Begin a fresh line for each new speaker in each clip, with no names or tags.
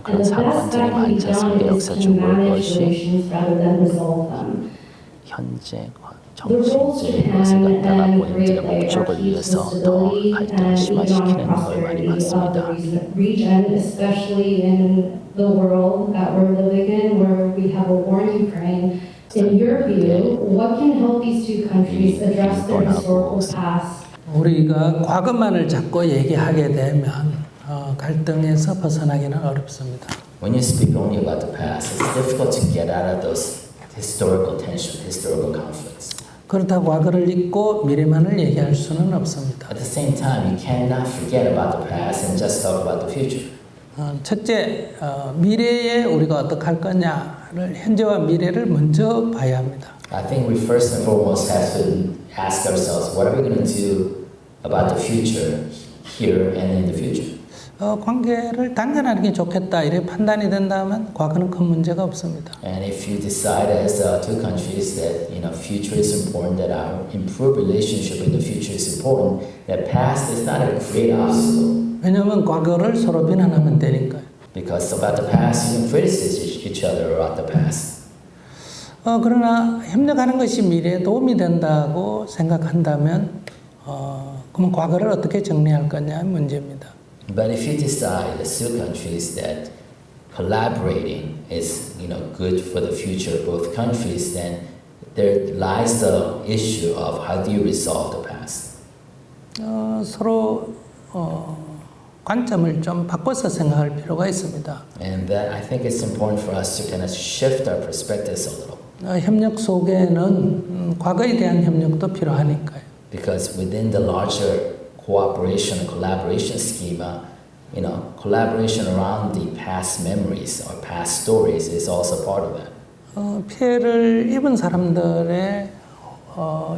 그런 사건들이 많지 않습니까? 역사적으로 그것이 현재 정치적인 것을 갖다가 본인들의 목적을 위해서 더 갈등을 심화시키는 걸 많이 봤습니다.
In your view, what can help these two countries address their historical past?
우리가 과거만을 자꾸 얘기하게 되면 갈등에서 벗어나기는 어렵습니다.
When you speak only about the past, it's difficult to get out of those historical tension, historical conflicts.
그렇다고 과거를 잊고 미래만을 얘기할 수는 없습니다.
At the same time, you cannot forget about the past and just talk about the future.
첫째, 미래에 우리가 어떻게 할 거냐를 현재와 미래를 먼저 봐야 합니다.
I think we first and foremost have to ask ourselves, what are we going to do about the future here and in the future?
관계를 단절하는 게 좋겠다 이렇게 판단이 된다면 과거는 큰 문제가 없습니다.
And if you decide as two countries that future is important, that our improved relationship in the future is important, that past is not a great obstacle.
왜냐하면 과거를 서로 비난하면 되니까요.
Because about the past, you can criticize each other about the past.
그러나 협력하는 것이 미래에 도움이 된다고 생각한다면 그러면 과거를 어떻게 정리할 거냐 문제입니다.
But if you decide as two countries that collaborating is good for the future of both countries, then there lies the issue of how do you resolve the past.
서로 관점을 좀 바꿔서 생각할 필요가 있습니다.
And that I think it's important for us to kind of shift our perspectives a little.
협력 속에는 과거에 대한 협력도 필요하니까요.
Because within the larger cooperation and collaboration schema, collaboration around the past memories or past stories is also part of that.
피해를 입은 사람들의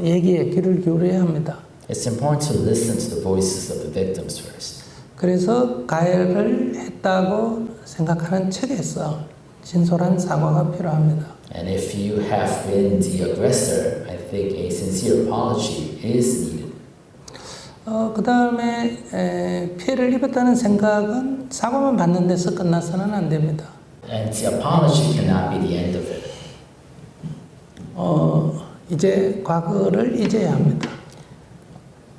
얘기에 귀를 기울여야 합니다.
It's important to listen to the voices of the victims first.
그래서 가해를 했다고 생각하는 측에서 진솔한 사과가 필요합니다.
And if you have been the aggressor, I think a sincere apology is needed.
그 다음에 피해를 입었다는 생각은 사과만 받는 데서 끝나서는 안 됩니다.
And the apology cannot be the end of it.
이제 과거를 잊어야 합니다.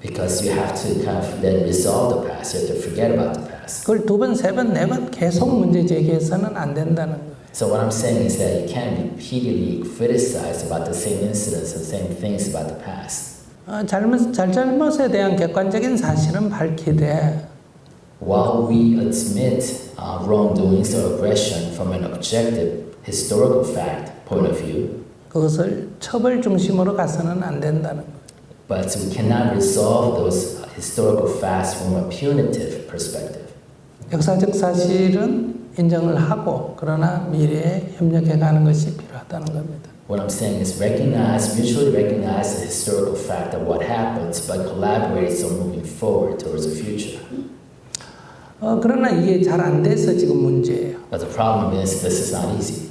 Because you have to kind of then resolve the past. You have to forget about the past.
그걸 두 번, 세 번, 네 번 계속 문제 제기해서는 안 된다는 거예요.
So what I'm saying is that you can't repeatedly criticize about the same incidents and same things about the past.
잘잘못에 대한 객관적인 사실은 밝히되
While we admit wrongdoings or aggression from an objective historical fact point of view,
그것을 처벌 중심으로 가서는 안 된다는 거예요.
but we cannot resolve those historical facts from a punitive perspective.
역사적 사실은 인정을 하고 그러나 미래에 협력해 가는 것이 필요하다는 겁니다.
What I'm saying is mutually recognize the historical fact of what happened, but collaborate so moving forward towards the future.
그러나 이게 잘 안 돼서 지금 문제예요.
But the problem is this is not easy.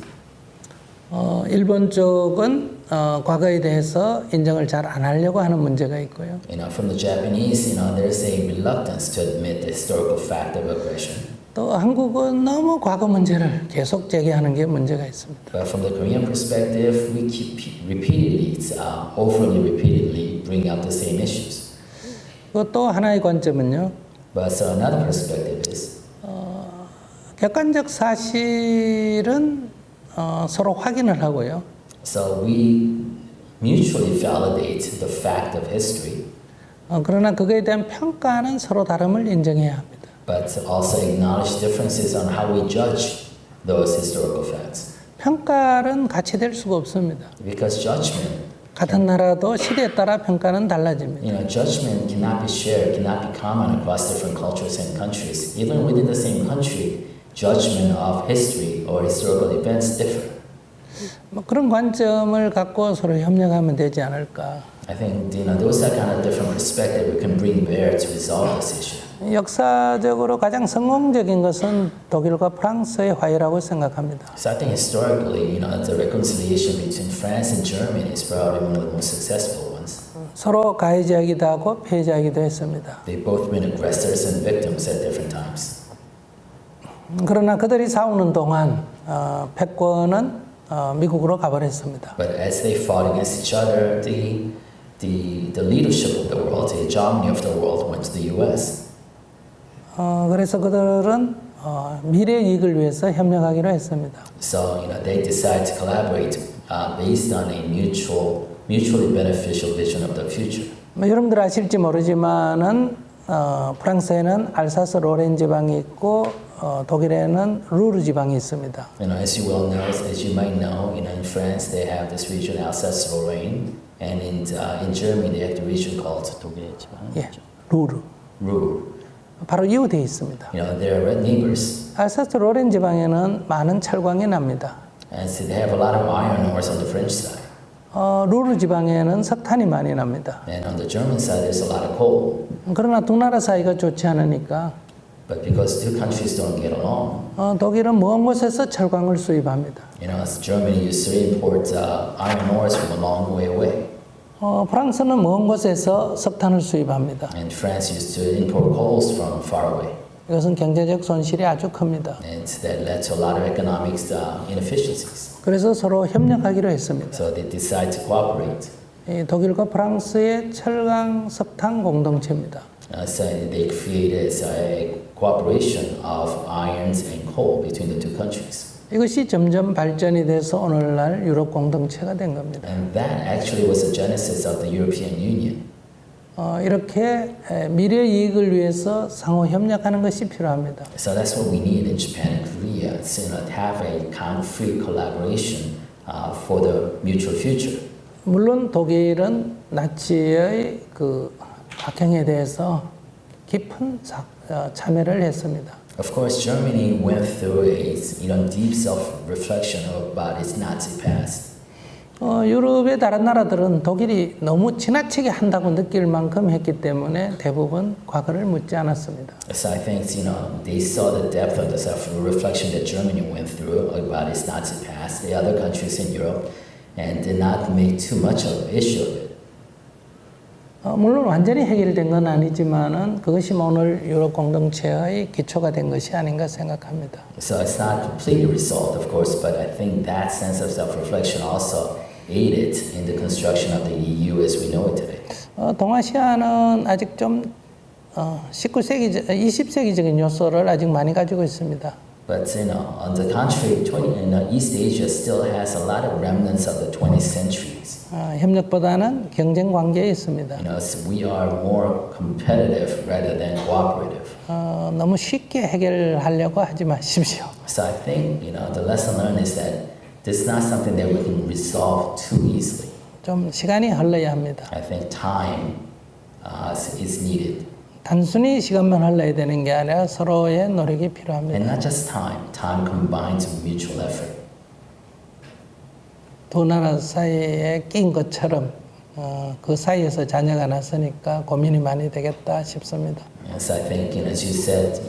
일본 쪽은 과거에 대해서 인정을 잘 안 하려고 하는 문제가 있고요.
From the Japanese, there's a reluctance to admit the historical fact of aggression.
또 한국은 너무 과거 문제를 계속 제기하는 게 문제가 있습니다.
But from the Korean perspective, we keep overly repeatedly bring up the same issues.
또 하나의 관점은요.
But so another perspective is
객관적 사실은 서로 확인을 하고요.
So we mutually validate the fact of history.
그러나 그거에 대한 평가는 서로 다름을 인정해야 합니다.
But also acknowledge differences on how we judge those historical facts.
평가는 같이 될 수가 없습니다.
Because judgment,
같은 나라도 시대에 따라 평가는 달라집니다.
judgment cannot be shared, cannot be common across different cultures and countries. Even within the same country, judgment of history or historical events differ.
그런 관점을 갖고 서로 협력하면 되지 않을까.
I think those are kind of different perspectives we can bring bear to resolve this issue.
역사적으로 가장 성공적인 것은 독일과 프랑스의 화해라고 생각합니다.
So I think historically, the reconciliation between France and Germany is probably one of the most successful ones.
서로 가해자이기도 하고 피해자이기도 했습니다.
They've both been aggressors and victims at different times.
그러나 그들이 싸우는 동안 패권은 미국으로 가버렸습니다.
But as they fought against each other, the leadership of the world, the hegemony of the world, went to the U.S.
그래서 그들은 미래 이익을 위해서 협력하기로 했습니다.
So they decided to collaborate based on a mutually beneficial vision of the future.
여러분들 아실지 모르지만은 프랑스에는 알사스 로렌 지방이 있고 독일에는 루르 지방이 있습니다.
As you well know, as you might know, in France they have this region Alsace-Lorraine, and in Germany they have the region called 독일의 지방.
예, 루르.
Ruhr.
바로 이웃에 있습니다.
They're neighbors,
알사스 로렌 지방에는 많은 철광이 납니다.
and so they have a lot of iron ores on the French side,
루르 지방에는 석탄이 많이 납니다.
and on the German side there's a lot of coal.
그러나 두 나라 사이가 좋지 않으니까
But because two countries don't get along,
독일은 먼 곳에서 철광을 수입합니다.
as Germany used to import iron ores from a long way away,
프랑스는 먼 곳에서 석탄을 수입합니다.
and France used to import coals from far away,
이것은 경제적 손실이 아주 큽니다.
and that led to a lot of economic inefficiencies.
그래서 서로 협력하기로 했습니다.
So they decided to cooperate.
이 독일과 프랑스의 철강 석탄 공동체입니다.
So they created a cooperation of irons and coal between the two countries.
이것이 점점 발전이 돼서 오늘날 유럽 공동체가 된 겁니다.
And that actually was the genesis of the European Union.
이렇게 미래 이익을 위해서 상호 협력하는 것이 필요합니다.
So that's what we need in Japan and Korea, so, to have a concrete collaboration for the mutual future.
물론 독일은 나치의 그 악행에 대해서 깊은 참여를 했습니다.
Of course, Germany went through a deep self-reflection about its Nazi past.
유럽의 다른 나라들은 독일이 너무 지나치게 한다고 느낄 만큼 했기 때문에 대부분 과거를 묻지 않았습니다.
So I think they saw the depth of the self-reflection that Germany went through about its Nazi past, the other countries in Europe, and did not make too much of an issue of it.
물론 완전히 해결된 건 아니지만은 그것이 오늘 유럽 공동체의 기초가 된 것이 아닌가 생각합니다.
So it's not completely resolved, of course, but I think that sense of self-reflection also aided in the construction of the EU as we know it today.
동아시아는 아직 좀 19세기, 20세기적인 요소를 아직 많이 가지고 있습니다.
But on the contrary, East Asia still has a lot of remnants of the 20th centuries.
협력보다는 경쟁 관계에 있습니다.
So we are more competitive rather than cooperative.
너무 쉽게 해결하려고 하지 마십시오.
So I think the lesson learned is that this is not something that we can resolve too easily.
좀 시간이 흘러야 합니다.
I think time is needed.
단순히 시간만 흘러야 되는 게 아니라 서로의 노력이 필요합니다.
And not just time combined with mutual effort.
두 나라 사이에 낀 것처럼 그 사이에서 자녀가 났으니까 고민이 많이 되겠다 싶습니다.
So I think, as you said,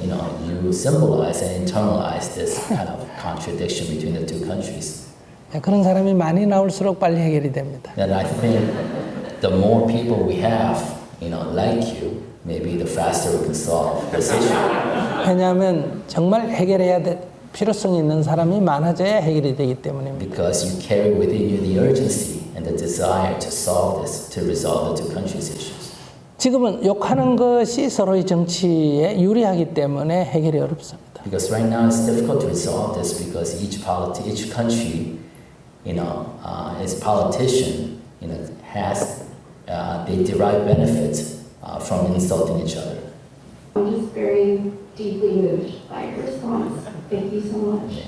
you symbolize and internalize this kind of contradiction between the two countries.
그런 사람이 많이 나올수록 빨리 해결이 됩니다.
And I think the more people we have, like you, maybe the faster we can solve this issue.
왜냐하면 정말 해결해야 될 필요성이 있는 사람이 많아져야 해결이 되기 때문입니다.
Because you carry within you the urgency and the desire to solve this, to resolve the two countries' issues.
지금은 욕하는 것이 서로의 정치에 유리하기 때문에 해결이 어렵습니다.
Because right now it's difficult to resolve this because each country, its politician, has they derive benefits from insulting each other.
I'm just very deeply moved by your response. Thank you so much.